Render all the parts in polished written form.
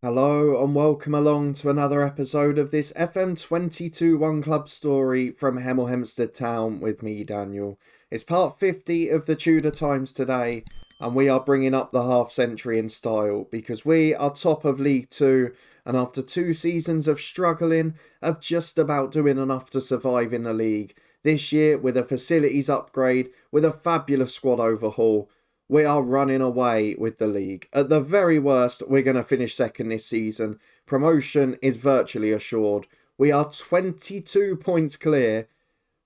Hello and welcome along to another episode of this FM22 One Club story from Hemel Hempstead Town with me, Daniel. It's part 50 of the Tudor Times today, and we are bringing up the half century in style because we are top of League 2, and after 2 seasons of struggling, of just about doing enough to survive in the league, this year with a facilities upgrade, with a fabulous squad overhaul, we are running away with the league. At the very worst, we're going to finish second this season. Promotion is virtually assured. We are 22 points clear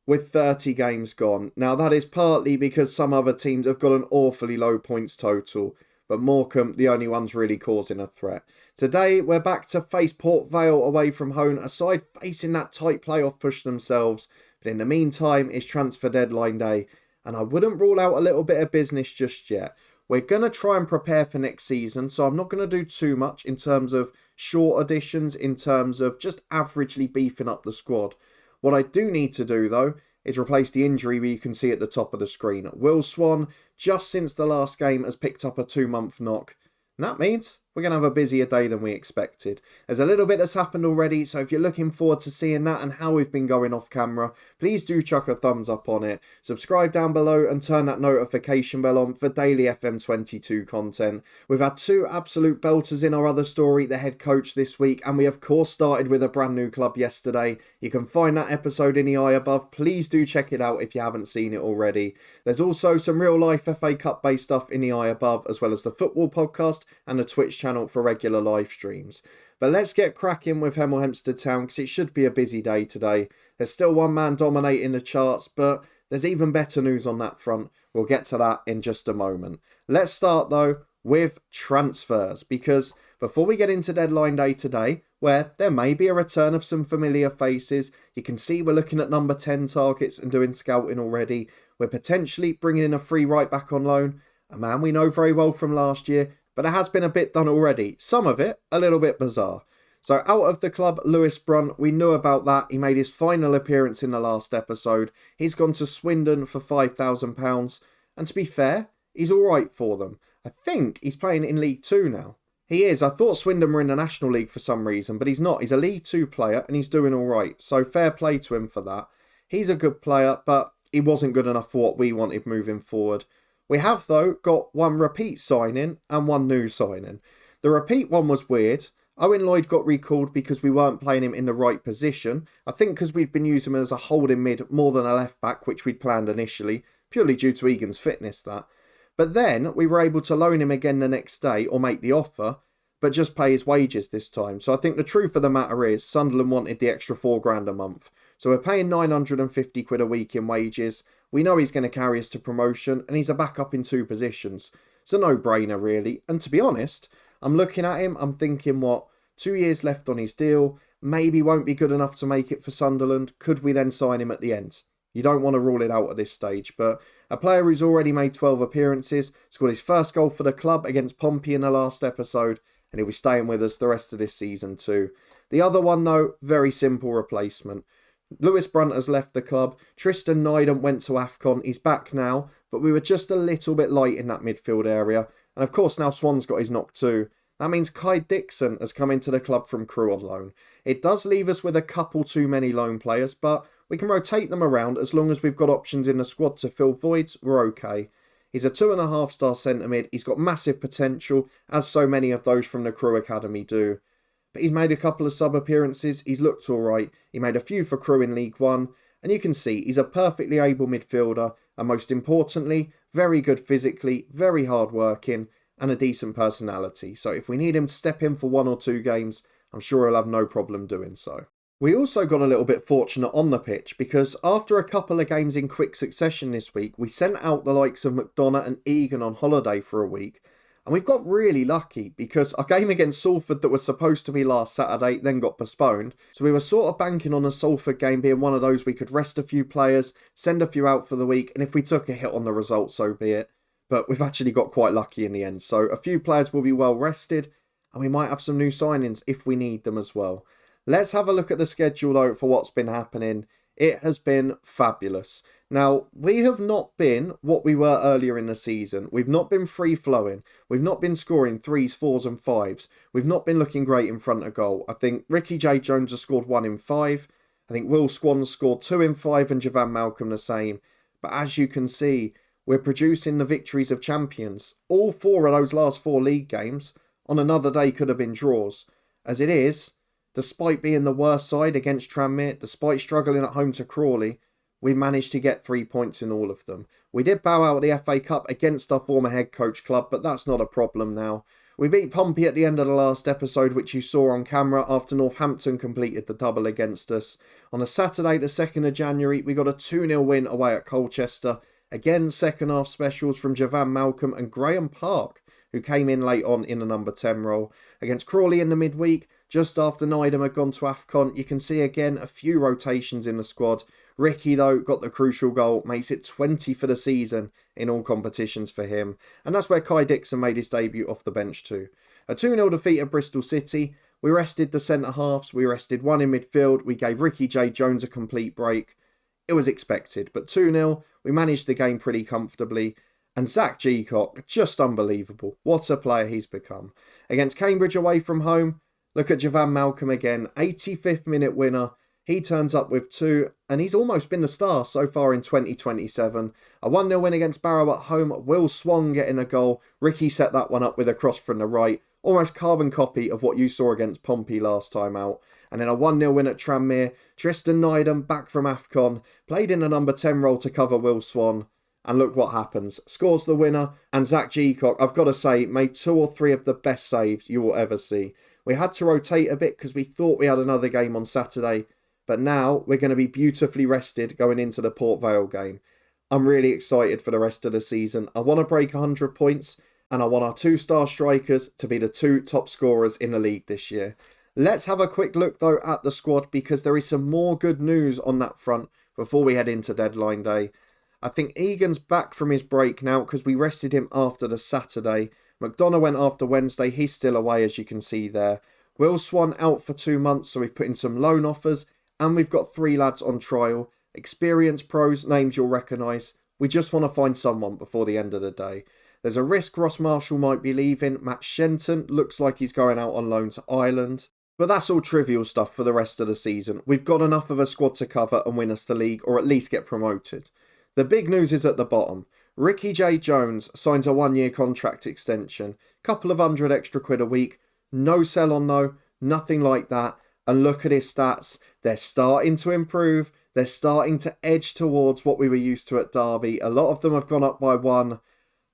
with 30 games gone. Now, that is partly because some other teams have got an awfully low points total, but Morecambe, the only ones really causing a threat. Today, we're back to face Port Vale away from home, a side facing that tight playoff push themselves. But in the meantime, it's transfer deadline day, and I wouldn't rule out a little bit of business just yet. We're going to try and prepare for next season, so I'm not going to do too much in terms of short additions, in terms of just averagely beefing up the squad. What I do need to do, though, is replace the injury you can see at the top of the screen. Will Swan, just since the last game, has picked up a 2-month knock. And that means we're going to have a busier day than we expected. There's a little bit that's happened already, so if you're looking forward to seeing that and how we've been going off camera, please do chuck a thumbs up on it. Subscribe down below and turn that notification bell on for daily FM22 content. We've had 2 absolute belters in our other story, the head coach this week, and we of course started with a brand new club yesterday. You can find that episode in the eye above. Please do check it out if you haven't seen it already. There's also some real life FA Cup based stuff in the eye above, as well as the football podcast and the Twitch channel for regular live streams. But let's get cracking with Hemel Hempstead Town because it should be a busy day today. There's still one man dominating the charts, but there's even better news on that front. We'll get to that in just a moment. Let's start though with transfers, because before we get into deadline day today, where there may be a return of some familiar faces, you can see we're looking at number 10 targets and doing scouting already. We're potentially bringing in a free right back on loan, a man we know very well from last year, but there has been a bit done already. Some of it a little bit bizarre. So out of the club, Lewis Brunt, we knew about that. He made his final appearance in the last episode. He's gone to Swindon for £5,000. And to be fair, he's alright for them. I think he's playing in League 2 now. He is. I thought Swindon were in the National League for some reason, but he's not. He's a League 2 player and he's doing alright. So fair play to him for that. He's a good player, but he wasn't good enough for what we wanted moving forward. We have, though, got one repeat signing and one new signing. The repeat one was weird. Owen Lloyd got recalled because we weren't playing him in the right position. I think because we'd been using him as a holding mid more than a left back, which we'd planned initially, purely due to Egan's fitness, that. But then we were able to loan him again the next day, or make the offer, but just pay his wages this time. So I think the truth of the matter is Sunderland wanted the extra £4,000 a month. So we're paying 950 quid a week in wages. We know he's going to carry us to promotion, and he's a backup in 2 positions. It's a no-brainer, really. And to be honest, I'm looking at him, I'm thinking, 2 years left on his deal, maybe won't be good enough to make it for Sunderland. Could we then sign him at the end? You don't want to rule it out at this stage, but a player who's already made 12 appearances, scored his first goal for the club against Pompey in the last episode, and he'll be staying with us the rest of this season too. The other one, though, very simple replacement. Lewis Brunt has left the club. Tristan Nydam went to AFCON. He's back now, but we were just a little bit light in that midfield area. And of course, now Swan's got his knock too. That means Kai Dixon has come into the club from Crewe on loan. It does leave us with a couple too many loan players, but we can rotate them around as long as we've got options in the squad to fill voids. We're okay. He's a 2.5-star centre mid. He's got massive potential, as so many of those from the Crewe Academy do. But he's made a couple of sub-appearances, he's looked alright, he made a few for Crewe in League 1, and you can see he's a perfectly able midfielder, and most importantly, very good physically, very hard-working, and a decent personality. So if we need him to step in for 1 or 2 games, I'm sure he'll have no problem doing so. We also got a little bit fortunate on the pitch, because after a couple of games in quick succession this week, we sent out the likes of McDonough and Egan on holiday for a week. And we've got really lucky because our game against Salford that was supposed to be last Saturday then got postponed. So we were sort of banking on a Salford game being one of those we could rest a few players, send a few out for the week, and if we took a hit on the result, so be it. But we've actually got quite lucky in the end. So a few players will be well rested, and we might have some new signings if we need them as well. Let's have a look at the schedule though for what's been happening It has been fabulous. Now, we have not been what we were earlier in the season. We've not been free-flowing. We've not been scoring 3s, 4s and 5s. We've not been looking great in front of goal. I think Ricky J. Jones has scored 1 in 5. I think Will Swan scored 2 in 5 and Javan Malcolm the same. But as you can see, we're producing the victories of champions. All 4 of those last 4 league games on another day could have been draws. As it is, despite being the worst side against Tranmere, despite struggling at home to Crawley, we managed to get 3 points in all of them. We did bow out the FA Cup against our former head coach club, but that's not a problem now. We beat Pompey at the end of the last episode, which you saw on camera after Northampton completed the double against us. On a Saturday, the 2nd of January, we got a 2-0 win away at Colchester. Again, second half specials from Javan Malcolm and Graham Park, who came in late on in the number 10 role. Against Crawley in the midweek, just after Nydam had gone to AFCON, you can see again a few rotations in the squad. Ricky, though, got the crucial goal, makes it 20 for the season in all competitions for him. And that's where Kai Dixon made his debut off the bench too. A 2-0 defeat at Bristol City. We rested the centre-halves, we rested one in midfield, we gave Ricky J. Jones a complete break. It was expected, but 2-0, we managed the game pretty comfortably. And Zach Geacock, just unbelievable. What a player he's become. Against Cambridge away from home, look at Javan Malcolm again, 85th minute winner. He turns up with 2, and he's almost been the star so far in 2027. A 1-0 win against Barrow at home, Will Swan getting a goal. Ricky set that one up with a cross from the right. Almost carbon copy of what you saw against Pompey last time out. And then a 1-0 win at Tranmere. Tristan Nydam, back from AFCON, played in a number 10 role to cover Will Swan. And look what happens. Scores the winner. And Zach Geacock, I've got to say, made 2 or 3 of the best saves you will ever see. We had to rotate a bit because we thought we had another game on Saturday. But now we're going to be beautifully rested going into the Port Vale game. I'm really excited for the rest of the season. I want to break 100 points and I want our 2-star strikers to be the 2 top scorers in the league this year. Let's have a quick look though at the squad because there is some more good news on that front before we head into deadline day. I think Egan's back from his break now because we rested him after the Saturday. McDonough went after Wednesday. He's still away as you can see there. Will Swan out for 2 months, so we've put in some loan offers. And we've got 3 lads on trial. Experienced pros, names you'll recognise. We just want to find someone before the end of the day. There's a risk Ross Marshall might be leaving. Matt Shenton looks like he's going out on loan to Ireland. But that's all trivial stuff for the rest of the season. We've got enough of a squad to cover and win us the league, or at least get promoted. The big news is at the bottom. Ricky J. Jones signs a 1-year contract extension. Couple of £100 extra a week. No sell on no, nothing like that. And look at his stats. They're starting to improve. They're starting to edge towards what we were used to at Derby. A lot of them have gone up by 1.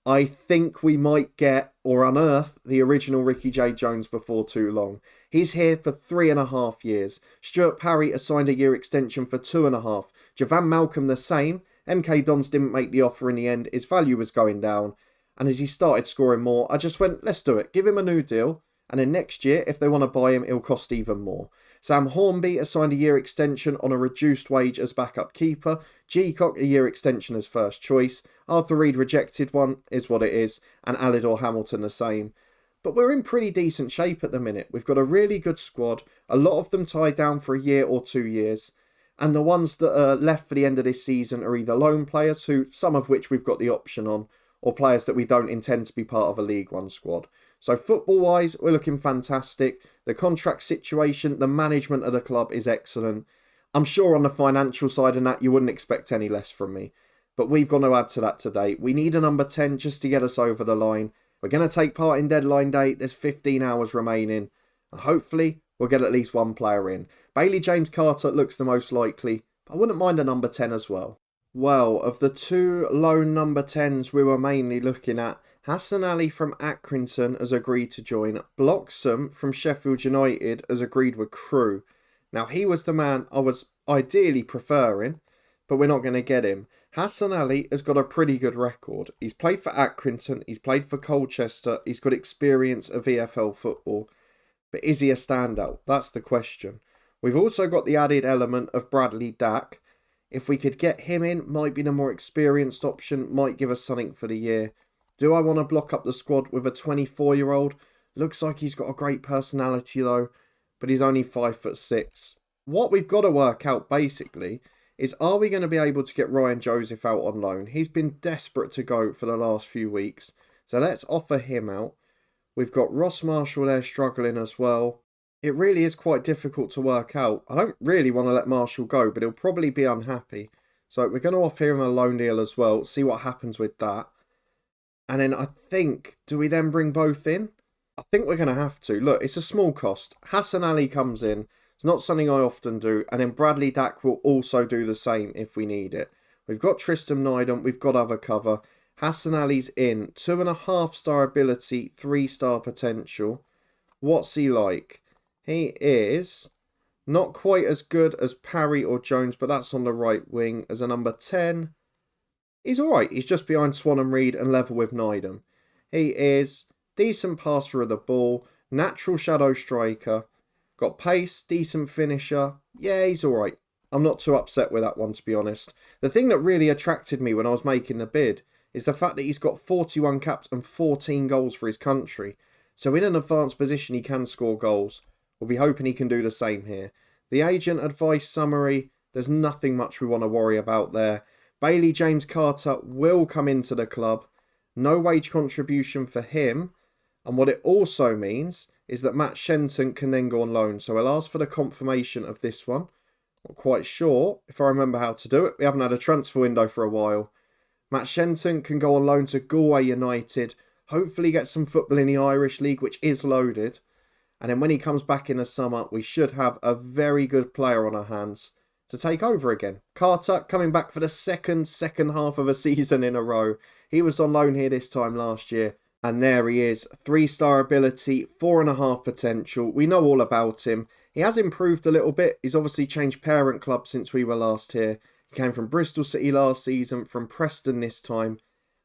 I think we might get or unearth the original Ricky J. Jones before too long. He's here for 3.5 years. Stuart Parry has signed a year extension for 2.5. Javan Malcolm the same. MK Dons didn't make the offer in the end. His value was going down. And as he started scoring more, I just went, let's do it. Give him a new deal. And then next year, if they want to buy him, it'll cost even more. Sam Hornby has signed a year extension on a reduced wage as backup keeper. Geacock a year extension as first choice. Arthur Reed rejected one, is what it is. And Alidor Hamilton the same. But we're in pretty decent shape at the minute. We've got a really good squad. A lot of them tied down for a year or 2 years. And the ones that are left for the end of this season are either loan players, who some of which we've got the option on, or players that we don't intend to be part of a League One squad. So football-wise, we're looking fantastic. The contract situation, the management of the club is excellent. I'm sure on the financial side and that, you wouldn't expect any less from me. But we've got to add to that today. We need a number 10 just to get us over the line. We're going to take part in deadline day. There's 15 hours remaining. And hopefully, we'll get at least 1 player in. Bailey James Carter looks the most likely. But I wouldn't mind a number 10 as well. Well, of the 2 loan number 10s we were mainly looking at, Hassan Ali from Accrington has agreed to join. Bloxham from Sheffield United has agreed with Crewe. Now, he was the man I was ideally preferring, but we're not going to get him. Hassan Ali has got a pretty good record. He's played for Accrington, he's played for Colchester, he's got experience of EFL football. But is he a standout? That's the question. We've also got the added element of Bradley Dack. If we could get him in, might be the more experienced option, might give us something for the year. Do I want to block up the squad with a 24-year-old? Looks like he's got a great personality though, but he's only 5'6". What we've got to work out basically is, are we going to be able to get Ryan Joseph out on loan? He's been desperate to go for the last few weeks. So let's offer him out. We've got Ross Marshall there struggling as well. It really is quite difficult to work out. I don't really want to let Marshall go, but he'll probably be unhappy. So we're going to offer him a loan deal as well. See what happens with that. And then I think, do we then bring both in? I think we're going to have to. Look, it's a small cost. Hassan Ali comes in. It's not something I often do. And then Bradley Dack will also do the same if we need it. We've got Tristan Nydam. We've got other cover. Hassan Ali's in. 2.5 star ability, 3 star potential. What's he like? He is not quite as good as Parry or Jones, but that's on the right wing as a number 10. He's alright. He's just behind Swan and Reed and level with Nydam. He is decent passer of the ball, natural shadow striker, got pace, decent finisher. Yeah, he's alright. I'm not too upset with that one, to be honest. The thing that really attracted me when I was making the bid is the fact that he's got 41 caps and 14 goals for his country. So in an advanced position, he can score goals. We'll be hoping he can do the same here. The agent advice summary, there's nothing much we want to worry about there. Bailey James Carter will come into the club. No wage contribution for him. And what it also means is that Matt Shenton can then go on loan. So I'll ask for the confirmation of this one. Not quite sure if I remember how to do it. We haven't had a transfer window for a while. Matt Shenton can go on loan to Galway United. Hopefully get some football in the Irish League, which is loaded. And then when he comes back in the summer, we should have a very good player on our hands to take over again. Carter coming back for the second half of a season in a row. He was on loan here this time last year. And there he is. 3 star ability, 4.5 potential. We know all about him. He has improved a little bit. He's obviously changed parent club since we were last here. He came from Bristol City last season, from Preston this time.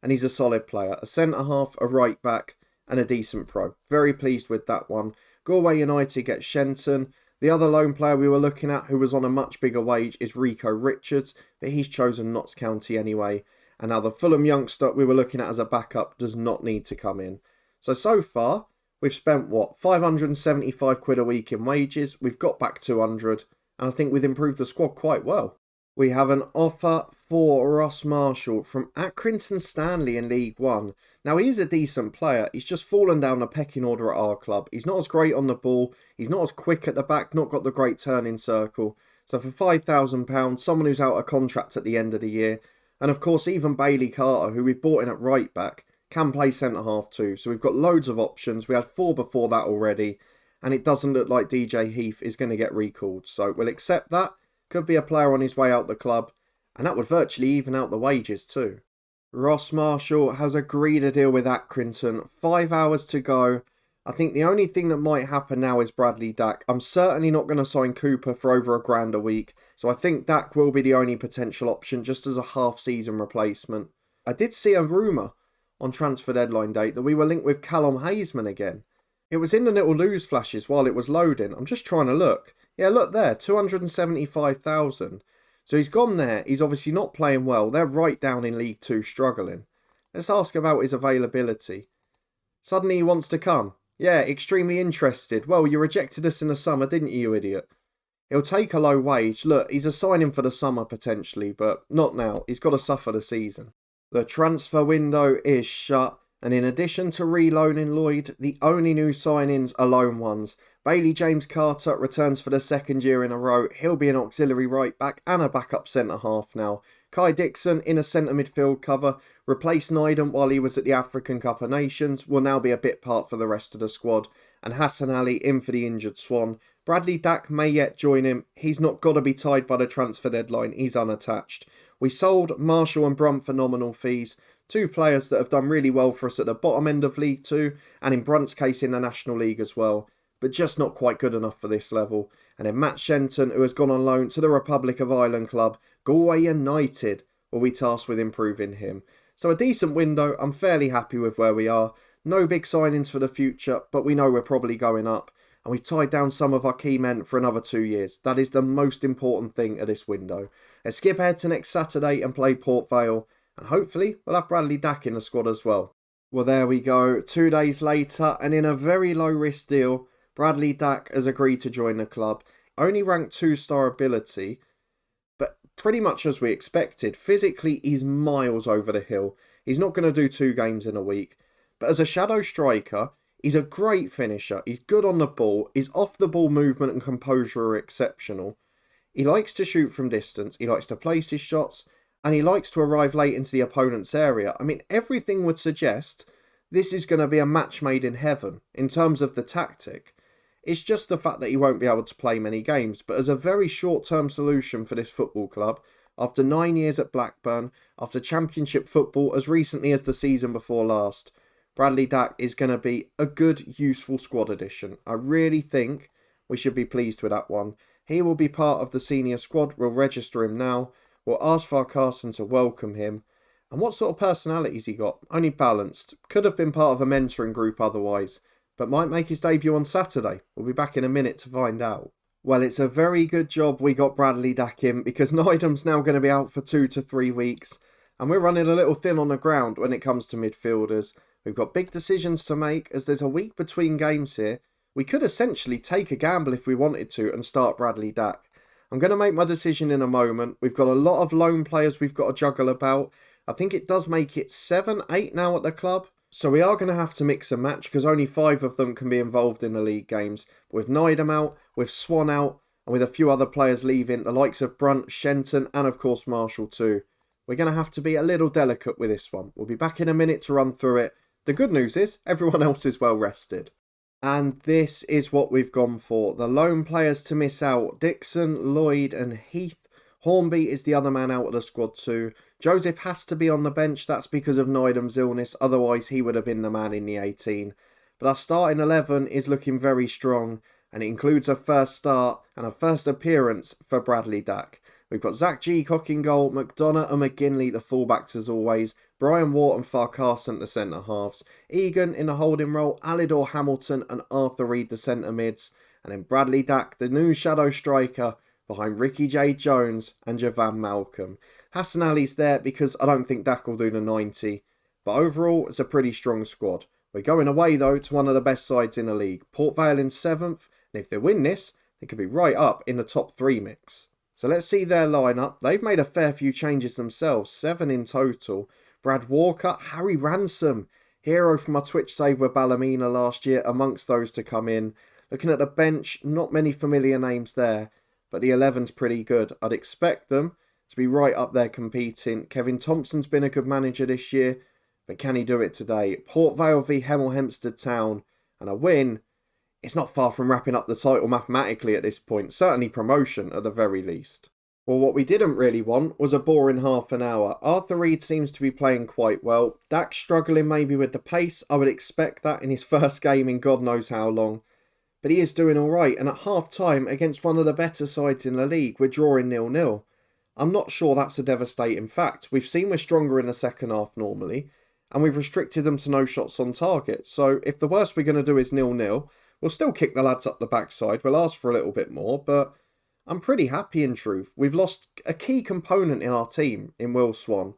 And he's a solid player. A centre-half, a right-back, and a decent pro. Very pleased with that one. Galway United gets Shenton. The other loan player we were looking at, who was on a much bigger wage, is Rico Richards. But he's chosen Notts County anyway. And now the Fulham youngster we were looking at as a backup does not need to come in. So far, we've spent, what, 575 quid a week in wages. We've got back 200. And I think we've improved the squad quite well. We have an offer for Ross Marshall from Accrington Stanley in League One. Now, he is a decent player. He's just fallen down the pecking order at our club. He's not as great on the ball. He's not as quick at the back. Not got the great turning circle. So for £5,000, someone who's out of contract at the end of the year. And of course, even Bailey Carter, who we've bought in at right back, can play centre-half too. So we've got loads of options. We had 4 before that already. And it doesn't look like DJ Heath is going to get recalled. So we'll accept that. Could be a player on his way out the club. And that would virtually even out the wages too. Ross Marshall has agreed a deal with Accrington. 5 hours to go. I think the only thing that might happen now is Bradley Dack. I'm certainly not going to sign Cooper for over £1,000 a week. So I think Dack will be the only potential option just as a half-season replacement. I did see a rumour on transfer deadline date that we were linked with Callum Hazeman again. It was in the little news flashes while it was loading. I'm just trying to look. Yeah, look there, 275,000. So he's gone there. He's obviously not playing well. They're right down in League 2 struggling. Let's ask about his availability. Suddenly he wants to come. Yeah, extremely interested. Well, you rejected us in the summer, didn't you, you idiot? He'll take a low wage. Look, he's a signing for the summer potentially, but not now. He's got to suffer the season. The transfer window is shut. And in addition to reloaning Lloyd, the only new signings are loan ones. Bailey James Carter returns for the 2nd year in a row. He'll be an auxiliary right back and a backup centre half now. Kai Dixon in a centre midfield cover. Replaced Nydam while he was at the African Cup of Nations. Will now be a bit part for the rest of the squad. And Hassan Ali in for the injured Swan. Bradley Dack may yet join him. He's not got to be tied by the transfer deadline. He's unattached. We sold Marshall and Brunt for nominal fees. 2 players that have done really well for us at the bottom end of League 2 and in Brunt's case in the National League as well. But just not quite good enough for this level. And then Matt Shenton, who has gone on loan to the Republic of Ireland club, Galway United, will be tasked with improving him. So a decent window. I'm fairly happy with where we are. No big signings for the future, but we know we're probably going up. And we've tied down some of our key men for another 2 years. That is the most important thing of this window. Let's skip ahead to next Saturday and play Port Vale. And hopefully we'll have Bradley Dack in the squad as well. Well, there we go. 2 days later, and in a very low risk deal, Bradley Dack has agreed to join the club. Only ranked 2 star ability, but pretty much as we expected. Physically, he's miles over the hill. He's not going to do 2 games in a week. But as a shadow striker, he's a great finisher. He's good on the ball. His off-the-ball movement and composure are exceptional. He likes to shoot from distance. He likes to place his shots. And he likes to arrive late into the opponent's area. I mean, everything would suggest this is going to be a match made in heaven in terms of the tactic. It's just the fact that he won't be able to play many games. But as a very short-term solution for this football club, after 9 years at Blackburn, after Championship football as recently as the season before last, Bradley Dack is going to be a good, useful squad addition. I really think we should be pleased with that one. He will be part of the senior squad. We'll register him now. We'll ask Carson to welcome him. And what sort of personality's he got? Only balanced. Could have been part of a mentoring group otherwise, but might make his debut on Saturday. We'll be back in a minute to find out. Well, it's a very good job we got Bradley Dack in, because Nydam's now going to be out for 2 to 3 weeks. And we're running a little thin on the ground when it comes to midfielders. We've got big decisions to make as there's a week between games here. We could essentially take a gamble if we wanted to and start Bradley Dack. I'm going to make my decision in a moment. We've got a lot of loan players we've got to juggle about. I think it does make it 7, 8 now at the club. So we are going to have to mix and match because only 5 of them can be involved in the league games. With Nydam out, with Swan out, and with a few other players leaving, the likes of Brunt, Shenton, and of course Marshall too. We're going to have to be a little delicate with this one. We'll be back in a minute to run through it. The good news is everyone else is well rested. And this is what we've gone for. The lone players to miss out. Dixon, Lloyd and Heath. Hornby is the other man out of the squad too. Joseph has to be on the bench. That's because of Nydam's illness. Otherwise, he would have been the man in the 18. But our starting 11 is looking very strong. And it includes a first start and a first appearance for Bradley Dack. We've got Zach Geacock in goal, McDonough and McGinley the fullbacks as always, Brian Watt and Farquharson the centre halves, Egan in the holding role, Alidor Hamilton and Arthur Reed the centre mids, and then Bradley Dack, the new shadow striker, behind Ricky J. Jones and Javan Malcolm. Hassan Ali's there because I don't think Dack will do the 90, but overall it's a pretty strong squad. We're going away though to one of the best sides in the league, Port Vale in 7th, and if they win this, they could be right up in the top 3 mix. So let's see their lineup. They've made a fair few changes themselves, 7 in total. Brad Walker, Harry Ransom, hero from our Twitch save with Ballymena last year, amongst those to come in. Looking at the bench, not many familiar names there, but the 11's pretty good. I'd expect them to be right up there competing. Kevin Thompson's been a good manager this year, but can he do it today? Port Vale v Hemel Hempstead Town, and a win. It's not far from wrapping up the title mathematically at this point, certainly promotion at the very least. Well, what we didn't really want was a boring half an hour. Arthur Reed seems to be playing quite well. Dax struggling maybe with the pace. I would expect that in his first game in God knows how long. But he is doing alright, and at half time against one of the better sides in the league, we're drawing 0-0. I'm not sure that's a devastating fact. We've seen we're stronger in the second half normally, and we've restricted them to no shots on target. So if the worst we're going to do is 0-0, we'll still kick the lads up the backside. We'll ask for a little bit more, but I'm pretty happy in truth. We've lost a key component in our team in Will Swan.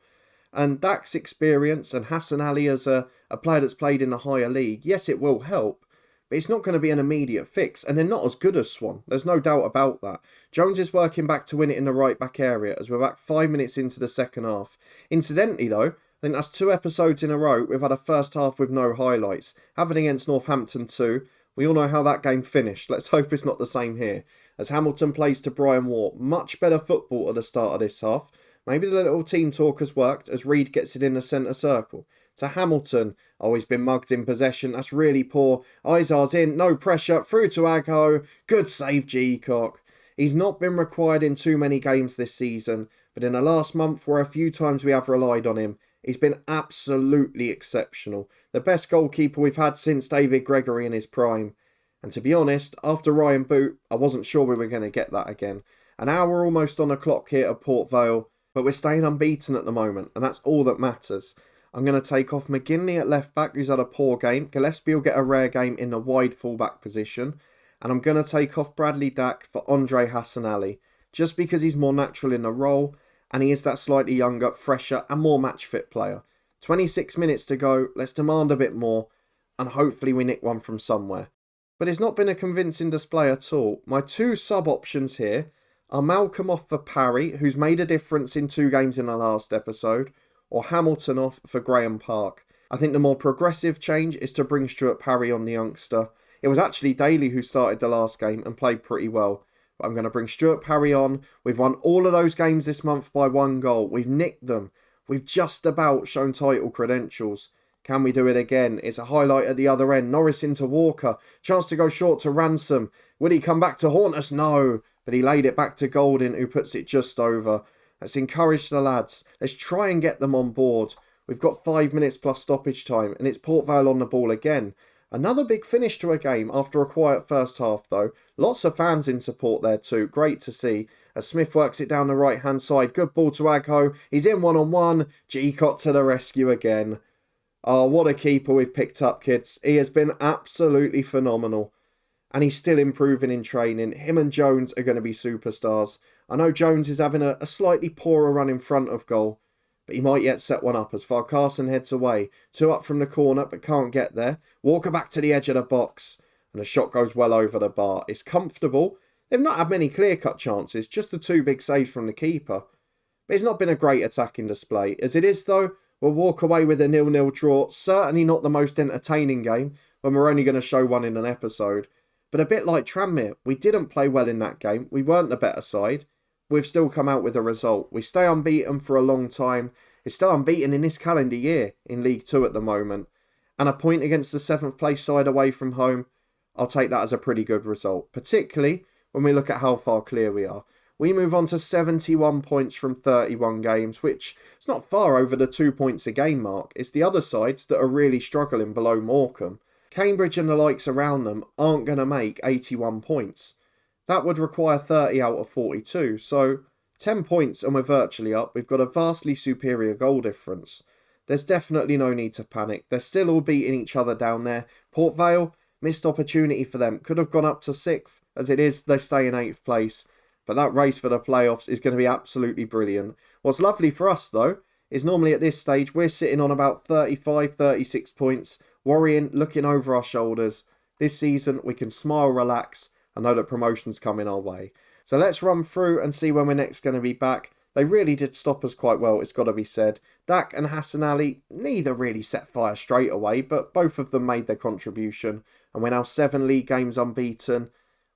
And Dax's experience and Hassan Ali as a player that's played in the higher league, yes, it will help, but it's not going to be an immediate fix. And they're not as good as Swan. There's no doubt about that. Jones is working back to win it in the right back area as we're back 5 minutes into the second half. Incidentally though, I think that's 2 episodes in a row we've had a first half with no highlights. Happening against Northampton too. We all know how that game finished. Let's hope it's not the same here. As Hamilton plays to Brian Watt. Much better football at the start of this half. Maybe the little team talk has worked as Reed gets it in the centre circle. To Hamilton. Oh, he's been mugged in possession. That's really poor. Izar's in. No pressure. Through to Agho. Good save, Geacock. He's not been required in too many games this season. But in the last month, where a few times we have relied on him, he's been absolutely exceptional. The best goalkeeper we've had since David Gregory in his prime. And to be honest, after Ryan Boot, I wasn't sure we were going to get that again. An hour almost on the clock here at Port Vale, but we're staying unbeaten at the moment, and that's all that matters. I'm going to take off McGinley at left back, who's had a poor game. Gillespie will get a rare game in the wide fullback position. And I'm going to take off Bradley Dack for Andre Hassan Ali, just because he's more natural in the role, and he is that slightly younger, fresher and more match fit player. 26 minutes to go, let's demand a bit more, and hopefully we nick one from somewhere. But it's not been a convincing display at all. My 2 sub options here Are Malcolm off for Parry, who's made a difference in 2 games in the last episode, or Hamilton off for Graham Park? I think the more progressive change is to bring Stuart Parry on, the youngster. It was actually Daly who started the last game and played pretty well. But I'm going to bring Stuart Parry on. We've won all of those games this month by 1 goal. We've nicked them. We've just about shown title credentials. Can we do it again? It's a highlight at the other end. Norris into Walker. Chance to go short to Ransom. Would he come back to haunt us? No. But he laid it back to Golding, who puts it just over. Let's encourage the lads. Let's try and get them on board. We've got 5 minutes plus stoppage time, and it's Port Vale on the ball again. Another big finish to a game after a quiet first half though. Lots of fans in support there too. Great to see. As Smith works it down the right hand side. Good ball to Agho. He's in 1-on-1. G-Cot to the rescue again. Oh, what a keeper we've picked up, kids. He has been absolutely phenomenal. And he's still improving in training. Him and Jones are going to be superstars. I know Jones is having a slightly poorer run in front of goal, but he might yet set one up as Farcarson heads away. 2 up from the corner, but can't get there. Walker back to the edge of the box, and the shot goes well over the bar. It's comfortable. They've not had many clear-cut chances, just the 2 big saves from the keeper. But it's not been a great attacking display. As it is, though, we'll walk away with a 0-0 draw. Certainly not the most entertaining game, when we're only going to show one in an episode. But a bit like Tranmere, we didn't play well in that game. We weren't the better side. We've still come out with a result. We stay unbeaten for a long time. It's still unbeaten in this calendar year in League 2 at the moment. And a point against the 7th place side away from home, I'll take that as a pretty good result. Particularly when we look at how far clear we are. We move on to 71 points from 31 games, which is not far over the 2 points a game mark. It's the other sides that are really struggling below Morecambe. Cambridge and the likes around them aren't going to make 81 points. That would require 30 out of 42, so 10 points and we're virtually up. We've got a vastly superior goal difference. There's definitely no need to panic. They're still all beating each other down there. Port Vale, missed opportunity for them. Could have gone up to 6th. As it is, they stay in 8th place. But that race for the playoffs is going to be absolutely brilliant. What's lovely for us, though, is normally at this stage, we're sitting on about 35, 36 points, worrying, looking over our shoulders. This season, we can smile, relax, and know that promotion's coming our way. So let's run through and see when we're next going to be back. They really did stop us quite well, it's got to be said. Dak and Hassan Ali, neither really set fire straight away, but both of them made their contribution. And we're now 7 league games unbeaten.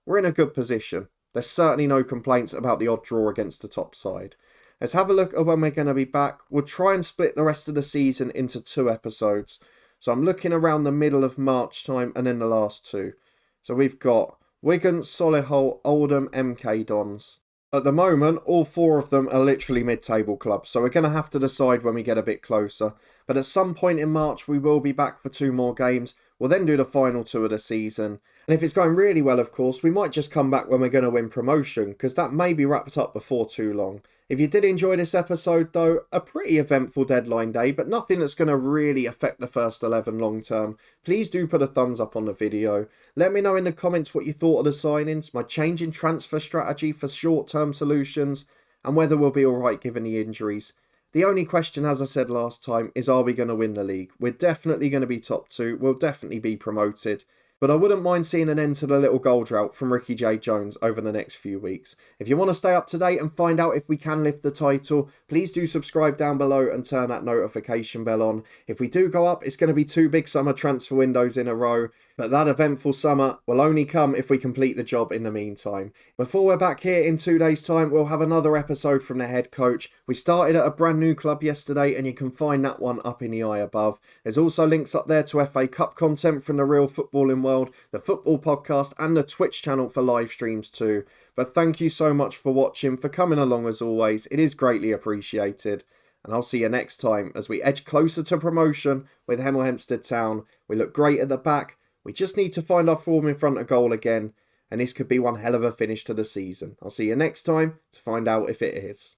We're in a good position. There's certainly no complaints about the odd draw against the top side. Let's have a look at when we're going to be back. We'll try and split the rest of the season into 2 episodes. So I'm looking around the middle of March time and then the last 2. So we've got Wigan, Solihull, Oldham, MK Dons. At the moment, all 4 of them are literally mid-table clubs, so we're going to have to decide when we get a bit closer. But at some point in March, we will be back for 2 more games. We'll then do the final 2 of the season. And if it's going really well, of course, we might just come back when we're going to win promotion, because that may be wrapped up before too long. If you did enjoy this episode, though, a pretty eventful deadline day, but nothing that's going to really affect the first 11 long term, please do put a thumbs up on the video. Let me know in the comments what you thought of the signings, my change in transfer strategy for short-term solutions, and whether we'll be alright given the injuries. The only question, as I said last time, is are we going to win the league? We're definitely going to be top 2, we'll definitely be promoted. But I wouldn't mind seeing an end to the little goal drought from Ricky J. Jones over the next few weeks. If you want to stay up to date and find out if we can lift the title, please do subscribe down below and turn that notification bell on. If we do go up, it's going to be 2 big summer transfer windows in a row. But that eventful summer will only come if we complete the job in the meantime. Before we're back here in 2 days' time, we'll have another episode from the head coach. We started at a brand new club yesterday and you can find that one up in the eye above. There's also links up there to FA Cup content from the real footballing world, the football podcast and the Twitch channel for live streams too. But thank you so much for watching, for coming along as always. It is greatly appreciated. And I'll see you next time as we edge closer to promotion with Hemel Hempstead Town. We look great at the back. We just need to find our form in front of goal again, and this could be one hell of a finish to the season. I'll see you next time to find out if it is.